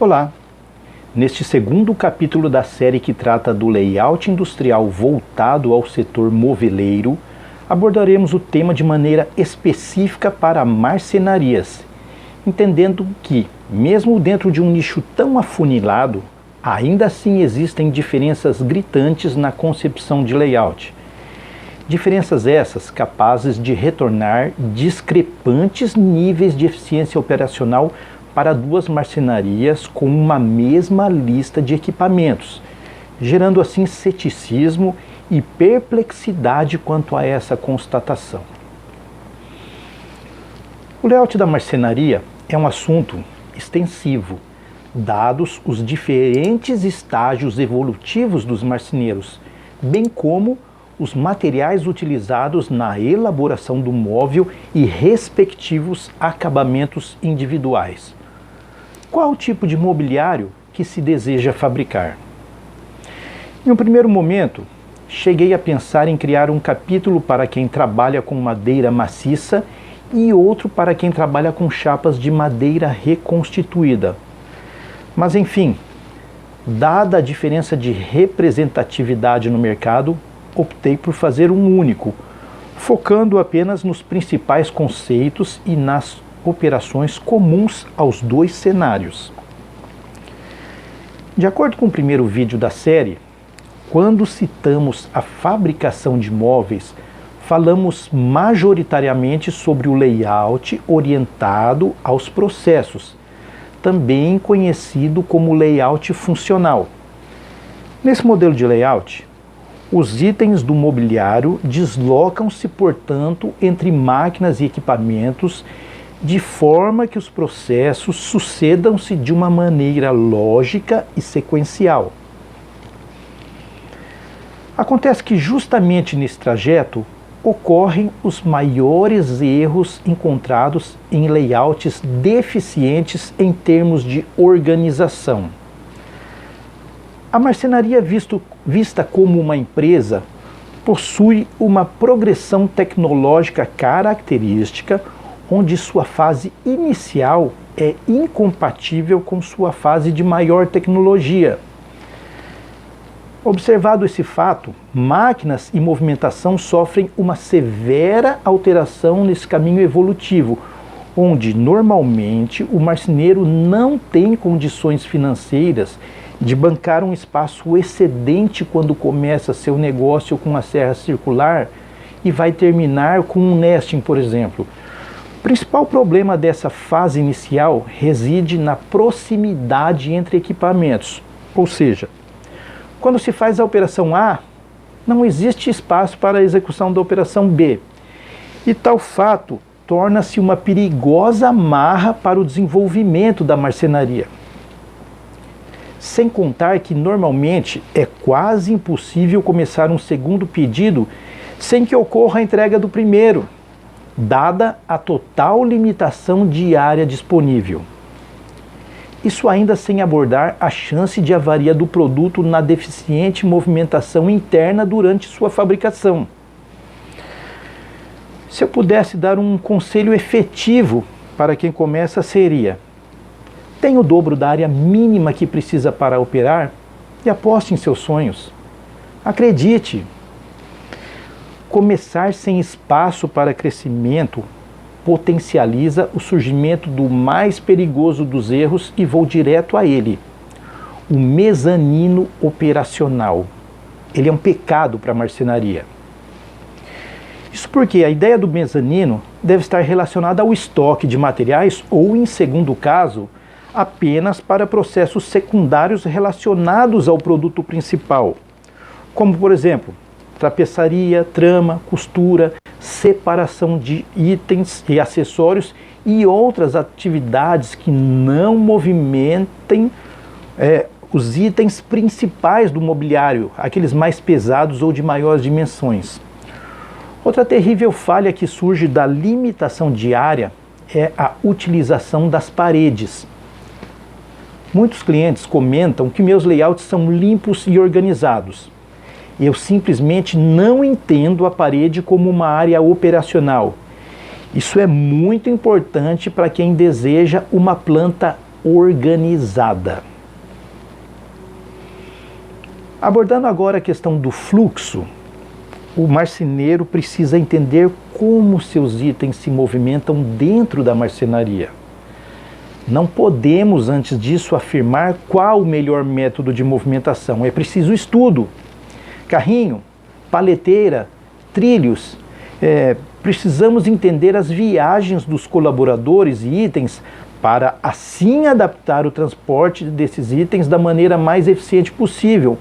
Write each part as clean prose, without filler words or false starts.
Olá! Neste segundo capítulo da série que trata do layout industrial voltado ao setor moveleiro, abordaremos o tema de maneira específica para marcenarias, entendendo que, mesmo dentro de um nicho tão afunilado, ainda assim existem diferenças gritantes na concepção de layout. Diferenças essas capazes de retornar discrepantes níveis de eficiência operacional para duas marcenarias com uma mesma lista de equipamentos, gerando assim ceticismo e perplexidade quanto a essa constatação. O layout da marcenaria é um assunto extensivo, dados os diferentes estágios evolutivos dos marceneiros, bem como os materiais utilizados na elaboração do móvel e respectivos acabamentos individuais. Qual o tipo de mobiliário que se deseja fabricar? Em um primeiro momento, cheguei a pensar em criar um capítulo para quem trabalha com madeira maciça e outro para quem trabalha com chapas de madeira reconstituída. Mas enfim, dada a diferença de representatividade no mercado, optei por fazer um único, focando apenas nos principais conceitos e nas operações comuns aos dois cenários. De acordo com o primeiro vídeo da série, quando citamos a fabricação de móveis, falamos majoritariamente sobre o layout orientado aos processos, também conhecido como layout funcional. Nesse modelo de layout, os itens do mobiliário deslocam-se, portanto, entre máquinas e equipamentos, de forma que os processos sucedam-se de uma maneira lógica e sequencial. Acontece que justamente nesse trajeto ocorrem os maiores erros encontrados em layouts deficientes em termos de organização. A marcenaria vista como uma empresa possui uma progressão tecnológica característica, onde sua fase inicial é incompatível com sua fase de maior tecnologia. Observado esse fato, máquinas e movimentação sofrem uma severa alteração nesse caminho evolutivo, onde normalmente o marceneiro não tem condições financeiras de bancar um espaço excedente quando começa seu negócio com uma serra circular e vai terminar com um nesting, por exemplo. O principal problema dessa fase inicial reside na proximidade entre equipamentos, ou seja, quando se faz a operação A, não existe espaço para a execução da operação B, e tal fato torna-se uma perigosa amarra para o desenvolvimento da marcenaria. Sem contar que normalmente é quase impossível começar um segundo pedido sem que ocorra a entrega do primeiro, dada a total limitação de área disponível. Isso ainda sem abordar a chance de avaria do produto na deficiente movimentação interna durante sua fabricação. Se eu pudesse dar um conselho efetivo para quem começa, seria: tenha o dobro da área mínima que precisa para operar e aposte em seus sonhos. Acredite! Começar sem espaço para crescimento potencializa o surgimento do mais perigoso dos erros e vou direto a ele: o mezanino operacional. Ele é um pecado para a marcenaria. Isso porque a ideia do mezanino deve estar relacionada ao estoque de materiais ou, em segundo caso, apenas para processos secundários relacionados ao produto principal, como, por exemplo, tapeçaria, trama, costura, separação de itens e acessórios e outras atividades que não movimentem os itens principais do mobiliário, aqueles mais pesados ou de maiores dimensões. Outra terrível falha que surge da limitação de área é a utilização das paredes. Muitos clientes comentam que meus layouts são limpos e organizados. Eu simplesmente não entendo a parede como uma área operacional. Isso é muito importante para quem deseja uma planta organizada. Abordando agora a questão do fluxo, o marceneiro precisa entender como seus itens se movimentam dentro da marcenaria. Não podemos, antes disso, afirmar qual o melhor método de movimentação. É preciso estudo. Carrinho, paleteira, trilhos. Precisamos entender as viagens dos colaboradores e itens para assim adaptar o transporte desses itens da maneira mais eficiente possível,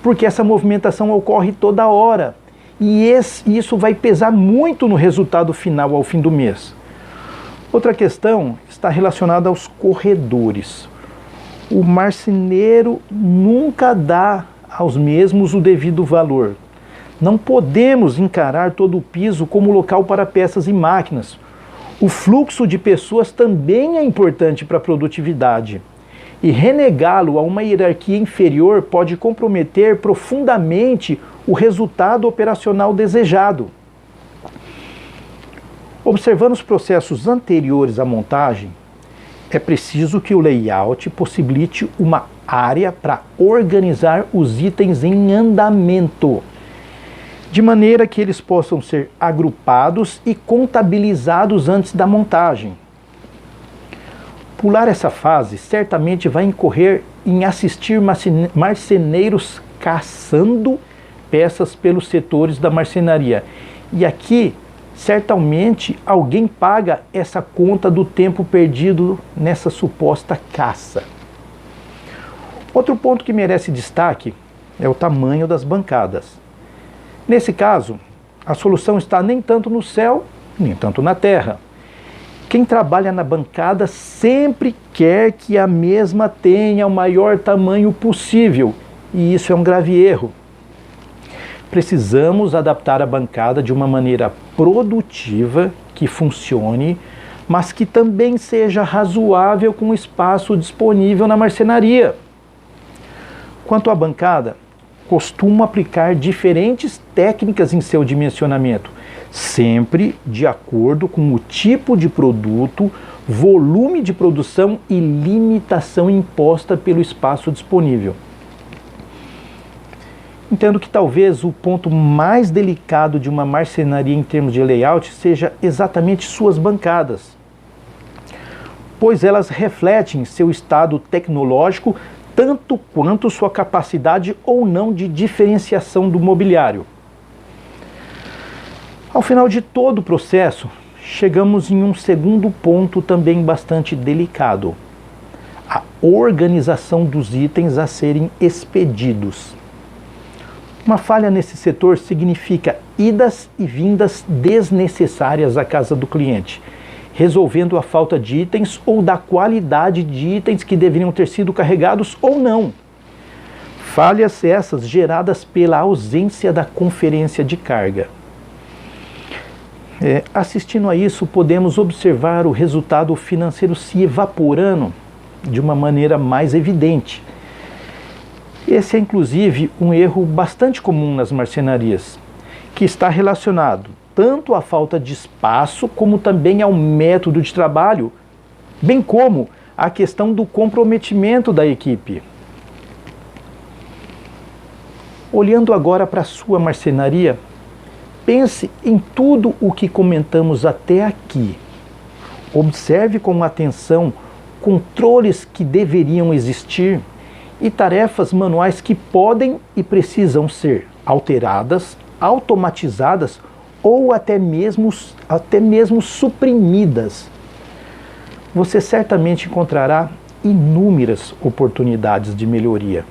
porque essa movimentação ocorre toda hora e isso vai pesar muito no resultado final ao fim do mês. Outra questão está relacionada aos corredores. O marceneiro nunca dá aos mesmos o devido valor. Não podemos encarar todo o piso como local para peças e máquinas. O fluxo de pessoas também é importante para a produtividade. E renegá-lo a uma hierarquia inferior pode comprometer profundamente o resultado operacional desejado. Observando os processos anteriores à montagem, é preciso que o layout possibilite uma área para organizar os itens em andamento, de maneira que eles possam ser agrupados e contabilizados antes da montagem. Pular essa fase certamente vai incorrer em assistir marceneiros caçando peças pelos setores da marcenaria. E aqui, certamente, alguém paga essa conta do tempo perdido nessa suposta caça. Outro ponto que merece destaque é o tamanho das bancadas. Nesse caso, a solução está nem tanto no céu, nem tanto na terra. Quem trabalha na bancada sempre quer que a mesma tenha o maior tamanho possível, e isso é um grave erro. Precisamos adaptar a bancada de uma maneira produtiva, que funcione, mas que também seja razoável com o espaço disponível na marcenaria. Quanto à bancada, costumo aplicar diferentes técnicas em seu dimensionamento, sempre de acordo com o tipo de produto, volume de produção e limitação imposta pelo espaço disponível. Entendo que talvez o ponto mais delicado de uma marcenaria em termos de layout seja exatamente suas bancadas, pois elas refletem seu estado tecnológico tanto quanto sua capacidade ou não de diferenciação do mobiliário. Ao final de todo o processo, chegamos em um segundo ponto também bastante delicado: a organização dos itens a serem expedidos. Uma falha nesse setor significa idas e vindas desnecessárias à casa do cliente, resolvendo a falta de itens ou da qualidade de itens que deveriam ter sido carregados ou não. Falhas essas geradas pela ausência da conferência de carga. Assistindo a isso, podemos observar o resultado financeiro se evaporando de uma maneira mais evidente. Esse é inclusive um erro bastante comum nas marcenarias, que está relacionado tanto à falta de espaço como também ao método de trabalho, bem como à questão do comprometimento da equipe. Olhando agora para a sua marcenaria, pense em tudo o que comentamos até aqui. Observe com atenção controles que deveriam existir e tarefas manuais que podem e precisam ser alteradas, automatizadas ou até mesmo suprimidas. Você certamente encontrará inúmeras oportunidades de melhoria.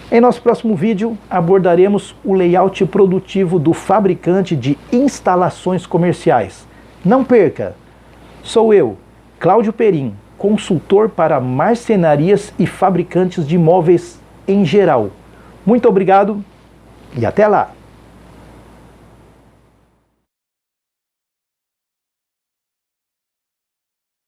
Em nosso próximo vídeo, abordaremos o layout produtivo do fabricante de instalações comerciais. Não perca! Sou eu, Cláudio Perim, consultor para marcenarias e fabricantes de móveis em geral. Muito obrigado e até lá!